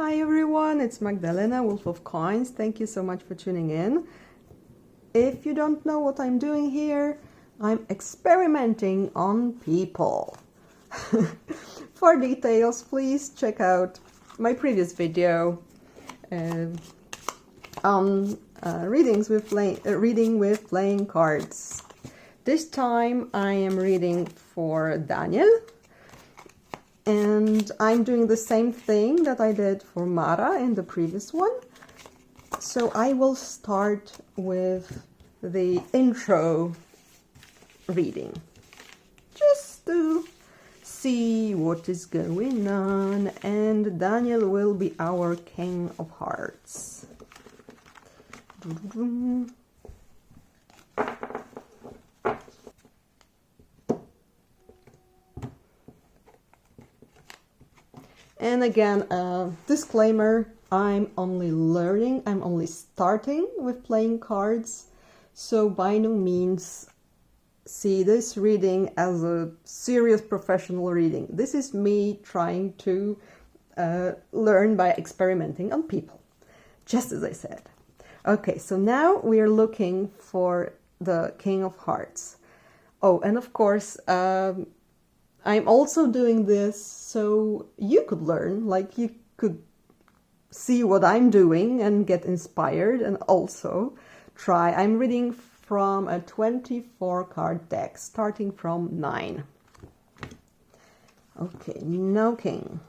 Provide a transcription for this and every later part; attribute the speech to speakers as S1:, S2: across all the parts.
S1: Hi everyone, it's Magdalena, Wolf of Coins. Thank you so much for tuning in. If you don't know what I'm doing here, I'm experimenting on people. For details, please check out my previous video on reading with playing cards. This time I am reading for Daniel. And I'm doing the same thing that I did for Mara in the previous one. So I will start with the intro reading, just to see what is going on. And Daniel will be our King of Hearts. And again, disclaimer, I'm only learning, I'm only starting with playing cards, so by no means see this reading as a serious professional reading. This is me trying to learn by experimenting on people, just as I said. Okay, so now we are looking for the King of Hearts. Oh, and of course, I'm also doing this so you could learn, like you could see what I'm doing and get inspired and also try. I'm reading from a 24 card deck, starting from 9. Okay, no king.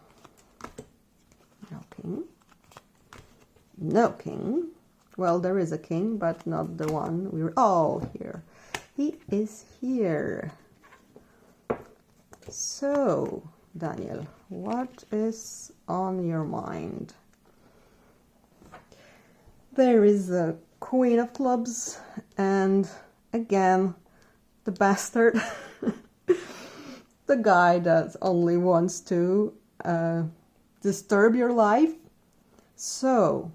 S1: No king. No king. Well, there is a king, but not the one we were... Oh, here. He is here. So, Daniel, what is on your mind? There is a Queen of Clubs and again the bastard, the guy that only wants to disturb your life. So,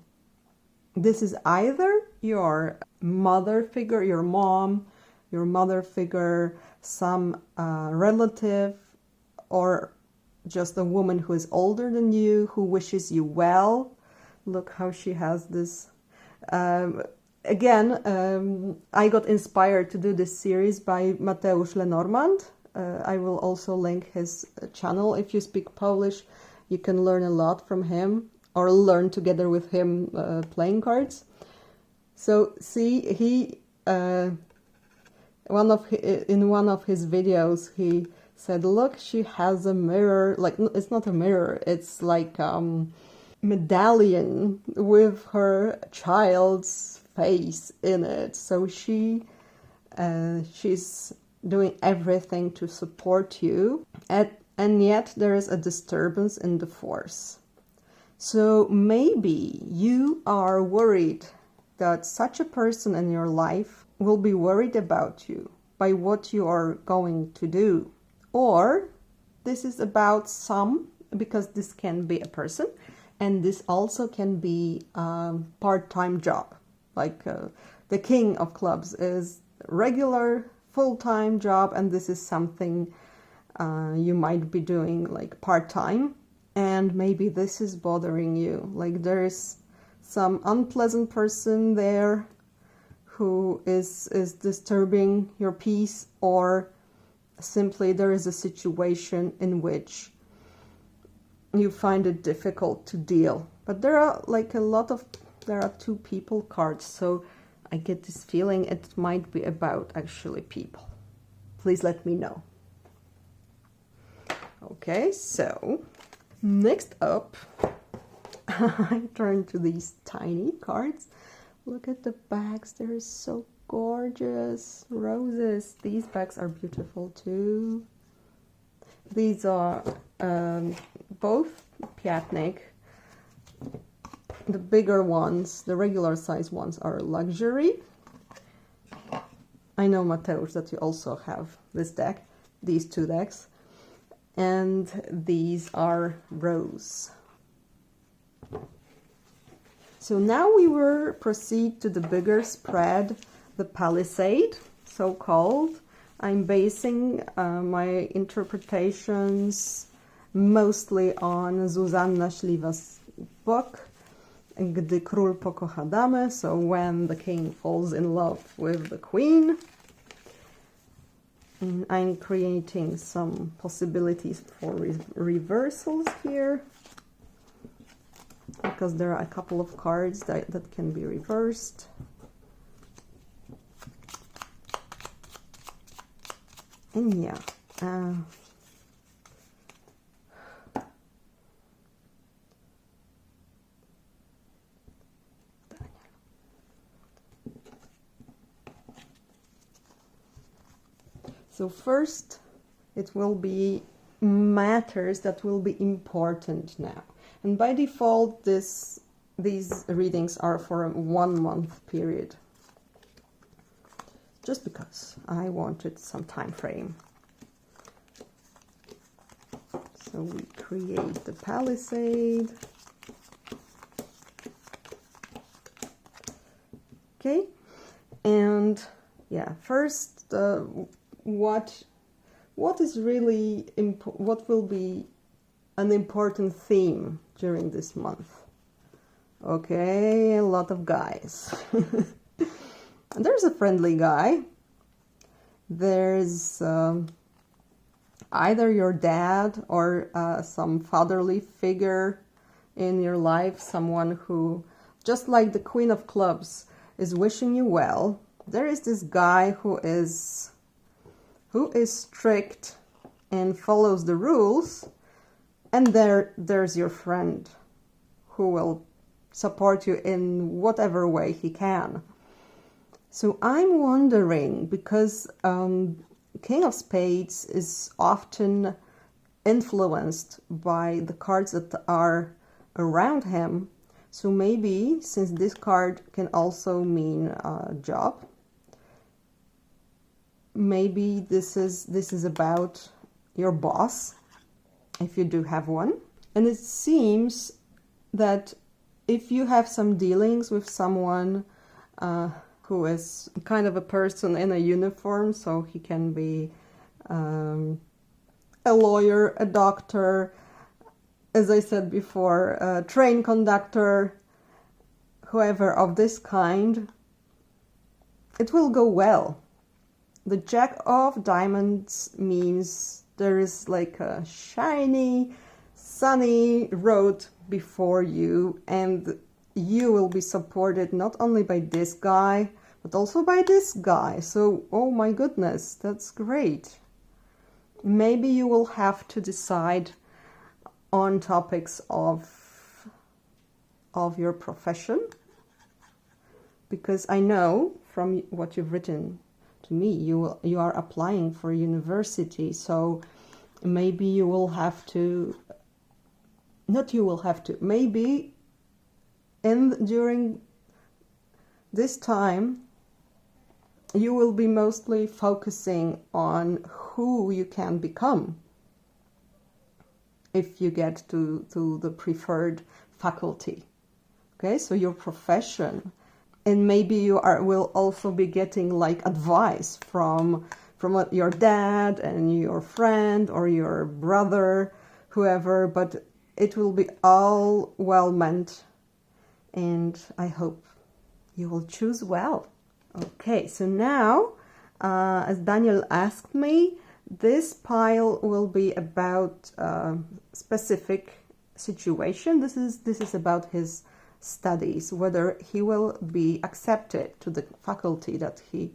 S1: this is either your mother figure, your mom, your mother figure, some relative, or just a woman who is older than you, who wishes you well. Look how she has this. Again, I got inspired to do this series by Mateusz Lenormand. I will also link his channel. If you speak Polish, you can learn a lot from him, or learn together with him playing cards. So see, he in one of his videos, he said, look, she has a mirror, like, it's not a mirror, it's like medallion with her child's face in it. So she's doing everything to support you, and yet there is a disturbance in the force. So maybe you are worried that such a person in your life will be worried about you by what you are going to do. Or this is about because this can be a person, and this also can be a part-time job. Like the King of Clubs is regular full-time job, and this is something you might be doing like part-time, and maybe this is bothering you. Like there is some unpleasant person there who is disturbing your peace, or simply there is a situation in which you find it difficult to deal. But there are like there are two people cards, so I get this feeling it might be about actually people. Please let me know. Okay, so next up, I turn to these tiny cards. Look at the bags, they're so gorgeous. Roses. These bags are beautiful too. These are both Piatnik. The bigger ones, the regular size ones, are luxury. I know, Mateusz, that you also have this deck, these two decks. And these are rose. So now we will proceed to the bigger spread, the Palisade, so-called. I'm basing my interpretations mostly on Zuzanna Śliwa's book, Gdy król pokocha damę, so when the king falls in love with the queen. And I'm creating some possibilities for reversals here, because there are a couple of cards that can be reversed. And yeah, so first it will be matters that will be important now. And by default, these readings are for a 1 month period, just because I wanted some time frame. So we create the Palisade. Okay, and yeah, first, what is really what will be an important theme during this month? Okay, a lot of guys. There's a friendly guy. There's either your dad or some fatherly figure in your life, someone who, just like the Queen of Clubs, is wishing you well. There is this guy who is strict and follows the rules, and there's your friend who will support you in whatever way he can. So I'm wondering, because King of Spades is often influenced by the cards that are around him. So maybe, since this card can also mean a job, maybe this is about your boss, if you do have one. And it seems that if you have some dealings with someone who is kind of a person in a uniform, so he can be a lawyer, a doctor, as I said before, a train conductor, whoever of this kind, it will go well. The Jack of Diamonds means there is like a shiny, sunny road before you, and you will be supported not only by this guy, but also by this guy. So, oh my goodness, that's great. Maybe you will have to decide on topics of your profession, because I know from what you've written to me, you are applying for university, so maybe you will have to, maybe during this time you will be mostly focusing on who you can become if you get to the preferred faculty. Okay, so your profession. And maybe you will also be getting like advice from your dad and your friend or your brother, whoever, but it will be all well meant, and I hope you will choose well. Okay, so now, as Daniel asked me, this pile will be about a specific situation. This is about his studies, whether he will be accepted to the faculty that he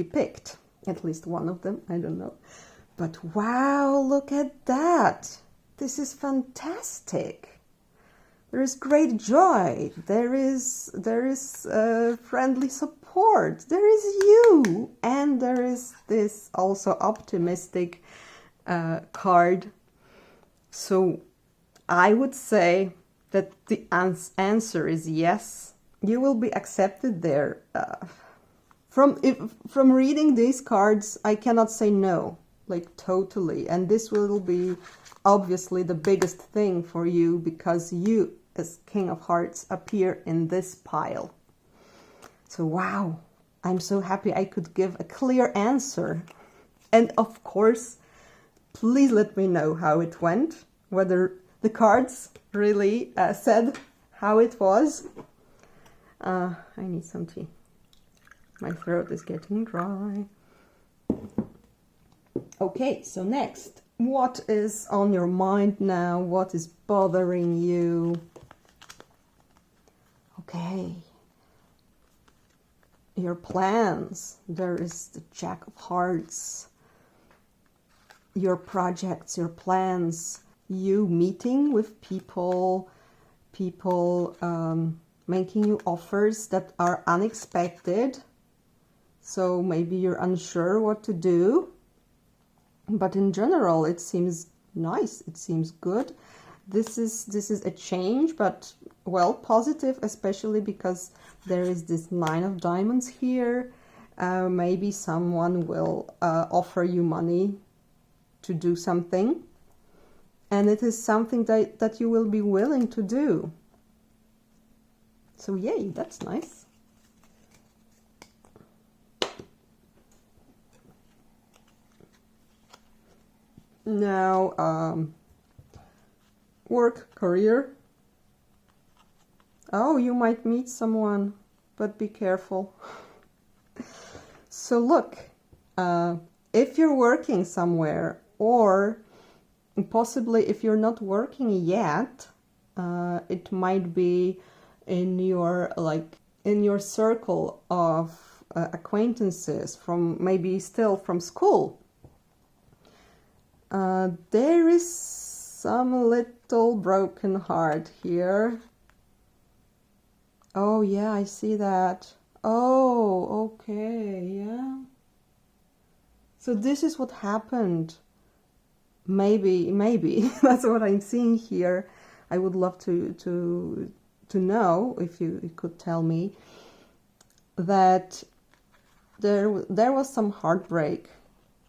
S1: picked, at least one of them, I don't know. But wow, look at that. This is fantastic. There is great joy. There is friendly support. There is you, and there is this also optimistic card. So I would say that the answer is yes. You will be accepted there. From reading these cards, I cannot say no, like totally. And this will be obviously the biggest thing for you, because you, as King of Hearts, appear in this pile. So wow, I'm so happy I could give a clear answer. And of course, please let me know how it went, whether the cards really said how it was. I need some tea. My throat is getting dry. Okay, so next, what is on your mind now? What is bothering you? Okay, your plans. There is the Jack of Hearts. Your projects, your plans, you meeting with people, making you offers that are unexpected. So maybe you're unsure what to do. But in general, it seems nice. It seems good. This is a change, but well, positive, especially because there is this 9 of Diamonds here. Maybe someone will offer you money to do something, and it is something that you will be willing to do. So yay, that's nice. Now, work, career. Oh, you might meet someone, but be careful. So look, if you're working somewhere, or possibly if you're not working yet, it might be in your circle of acquaintances from maybe still from school. There is some little broken heart here. Oh yeah, I see that. Oh, okay, yeah. So this is what happened. Maybe that's what I'm seeing here. I would love to know if you could tell me that there was some heartbreak,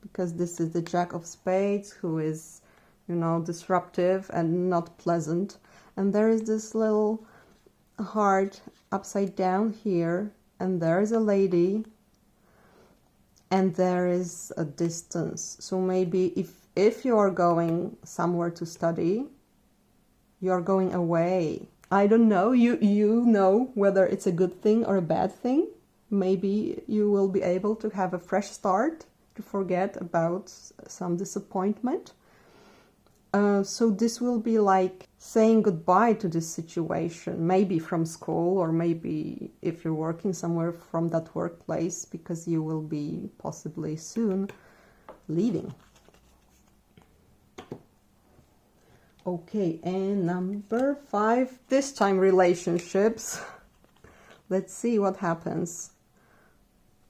S1: because this is the Jack of Spades, who is, disruptive and not pleasant, and there is this little heart upside down here, and there is a lady, and there is a distance. So maybe if you are going somewhere to study, you are going away. I don't know, you know whether it's a good thing or a bad thing. Maybe you will be able to have a fresh start, to forget about some disappointment. So this will be like saying goodbye to this situation, maybe from school, or maybe if you're working somewhere, from that workplace, because you will be possibly soon leaving. Okay, and number 5, this time relationships. Let's see what happens.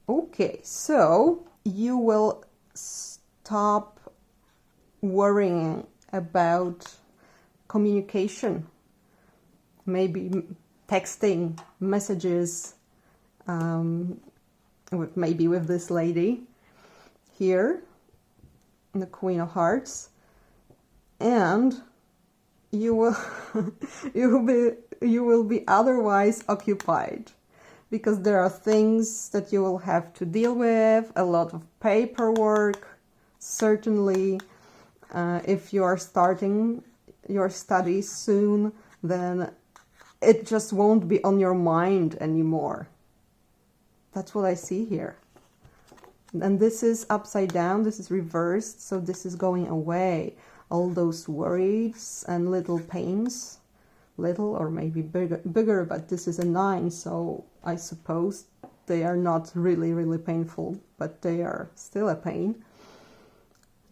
S1: Okay, so you will stop worrying about communication, maybe texting, messages, maybe with this lady here, the Queen of Hearts, and you will be otherwise occupied, because there are things that you will have to deal with, a lot of paperwork, certainly. If you are starting your studies soon, then it just won't be on your mind anymore. That's what I see here. And this is upside down, this is reversed, so this is going away. All those worries and little pains, little or maybe bigger, but this is a 9, so I suppose they are not really painful, but they are still a pain.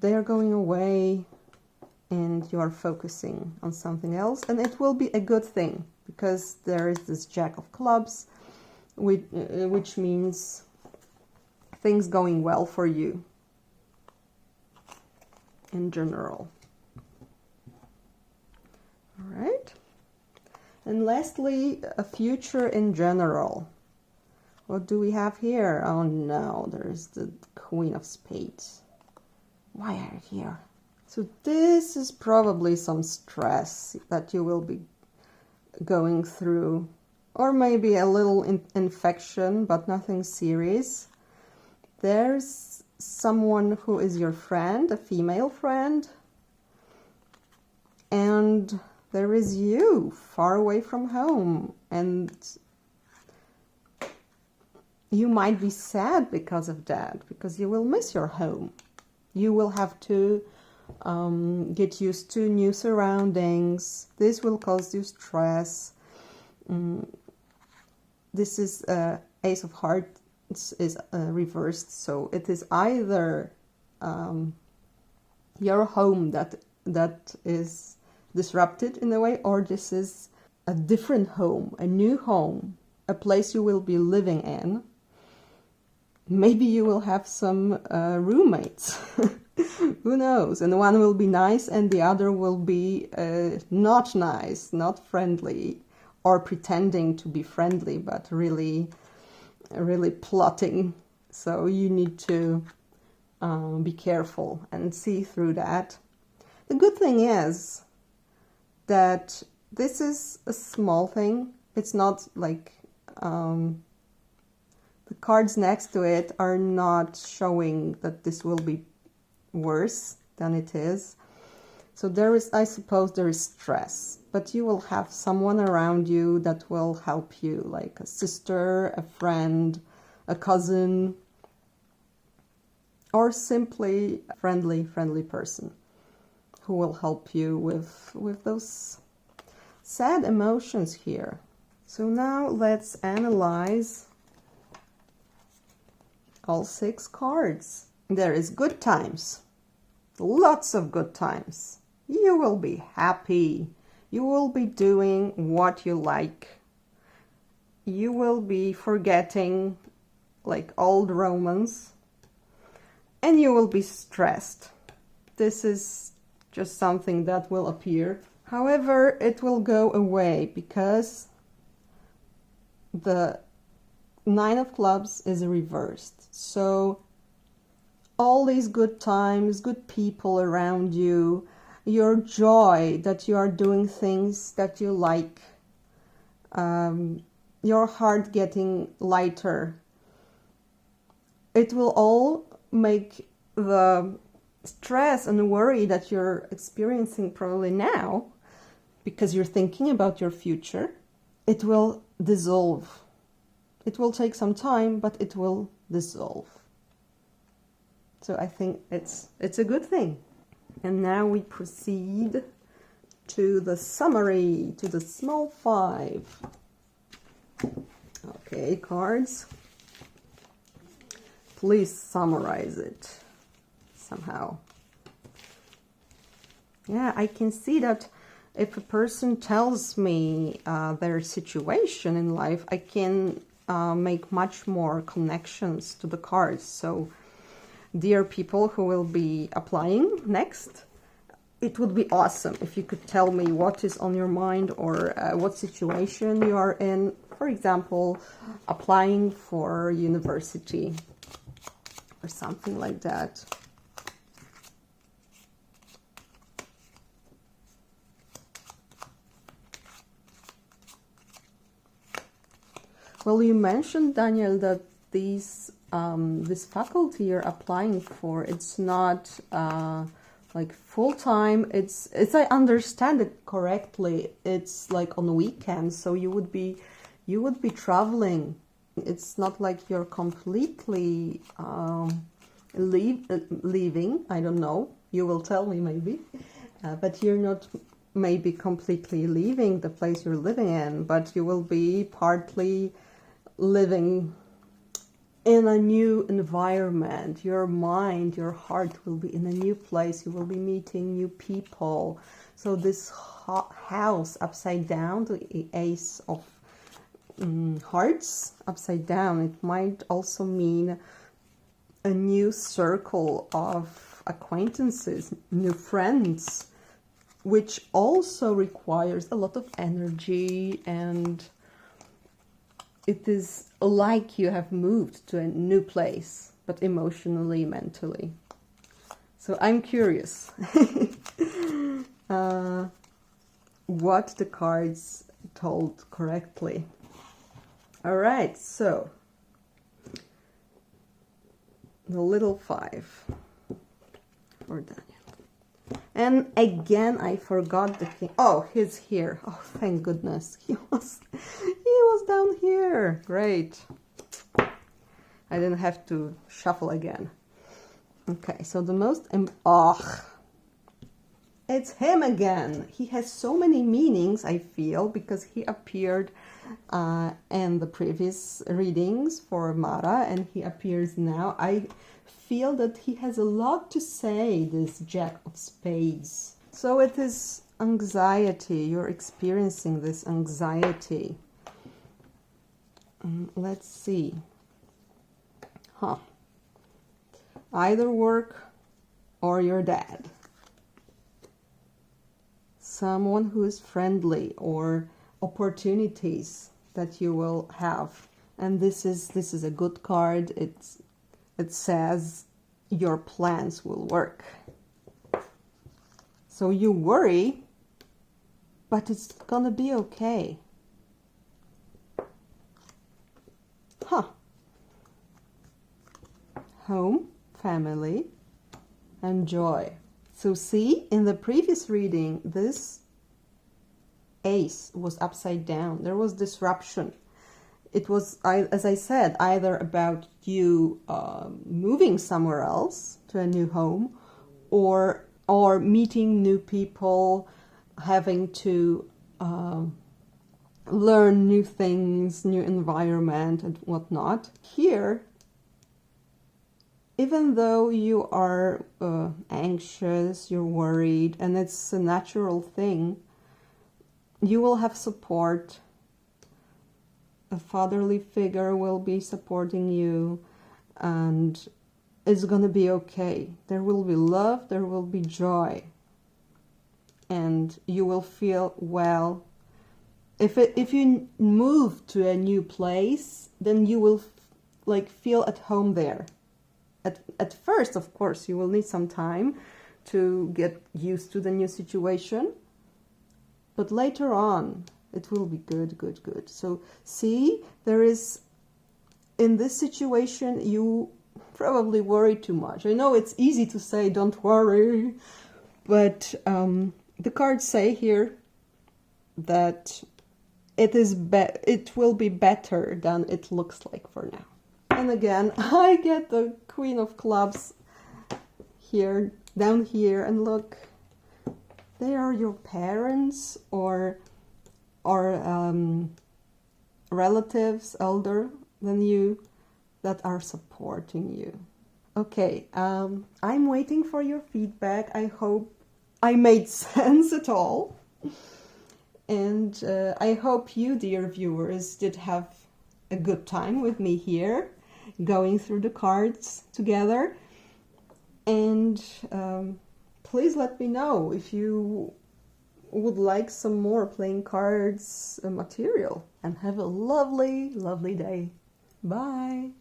S1: They are going away, and you are focusing on something else, and it will be a good thing, because there is this Jack of Clubs, which means things going well for you in general. All right. And lastly, a future in general. What do we have here? Oh no, there's the Queen of Spades. Why are you here? So this is probably some stress that you will be going through, or maybe a little infection, but nothing serious. There's someone who is your friend, a female friend, And there is you far away from home, and you might be sad because of that, because you will miss your home. You will have to get used to new surroundings. This will cause you stress. This is Ace of Hearts is reversed, so it is either your home that is disrupted in a way, or this is a different home, a new home, a place you will be living in. Maybe you will have some roommates. Who knows? And one will be nice and the other will be not nice, not friendly, or pretending to be friendly, but really plotting. So you need to be careful and see through that. The good thing is that this is a small thing. It's not like the cards next to it are not showing that this will be worse than it is. So there is, I suppose, there is stress, but you will have someone around you that will help you, like a sister, a friend, a cousin, or simply a friendly person who will help you with those sad emotions here. So now let's analyze all 6 cards. There is good times, lots of good times. You will be happy. You will be doing what you like. You will be forgetting like old romance, and you will be stressed. This is just something that will appear. However, it will go away because the 9 of Clubs is reversed. So all these good times, good people around you, your joy that you are doing things that you like, your heart getting lighter, it will all make the stress and worry that you're experiencing probably now, because you're thinking about your future, it will dissolve. It will take some time, but it will dissolve. So I think it's a good thing. And now we proceed to the summary, to the small 5. Okay, cards. Please summarize it somehow. Yeah, I can see that if a person tells me their situation in life, I can make much more connections to the cards. So, dear people who will be applying next, it would be awesome if you could tell me what is on your mind, or what situation you are in. For example, applying for university or something like that. Well, you mentioned, Daniel, that this faculty you're applying for, it's not like full-time. It's I understand it correctly, it's like on weekends, so you would be traveling. It's not like you're completely leaving. I don't know, you will tell me maybe, but you're not maybe completely leaving the place you're living in, but you will be partly living in a new environment. Your mind, your heart will be in a new place. You will be meeting new people. So this house upside down, the Ace of Hearts upside down, it might also mean a new circle of acquaintances, new friends, which also requires a lot of energy, and it is like you have moved to a new place, but emotionally, mentally. So I'm curious what the cards told correctly. All right, so the little 5 for Daniel. And again, I forgot the king. Oh, he's here. Oh, thank goodness. He was down here. Great. I didn't have to shuffle again. Okay, so the most... it's him again. He has so many meanings, I feel, because he appeared in the previous readings for Mara, and he appears now. I feel that he has a lot to say, this Jack of Spades. So it is anxiety. You're experiencing this anxiety. Let's see. Either work or you're dead. Someone who is friendly, or opportunities that you will have. And this is a good card. It says your plans will work. So you worry, but it's gonna be okay. Home, family, and joy. So see, in the previous reading, this ace was upside down. There was disruption. It was, as I said, either about you moving somewhere else to a new home, or meeting new people, having to learn new things, new environment and whatnot. Here, even though you are anxious, you're worried, and it's a natural thing, you will have support. A fatherly figure will be supporting you, and it's gonna be okay. There will be love, there will be joy, and you will feel well. If you move to a new place, then you will feel at home there. At first, of course, you will need some time to get used to the new situation, but later on, it will be good, good, good. So see, there is, in this situation, you probably worry too much. I know it's easy to say, don't worry, but the cards say here that it will be better than it looks like for now. And again, I get the Queen of Clubs here, down here, and look, they are your parents or relatives older than you that are supporting you. Okay, I'm waiting for your feedback. I hope I made sense at all. And I hope you, dear viewers, did have a good time with me here, going through the cards together. And please let me know if you would like some more playing cards material. And have a lovely, lovely day. Bye!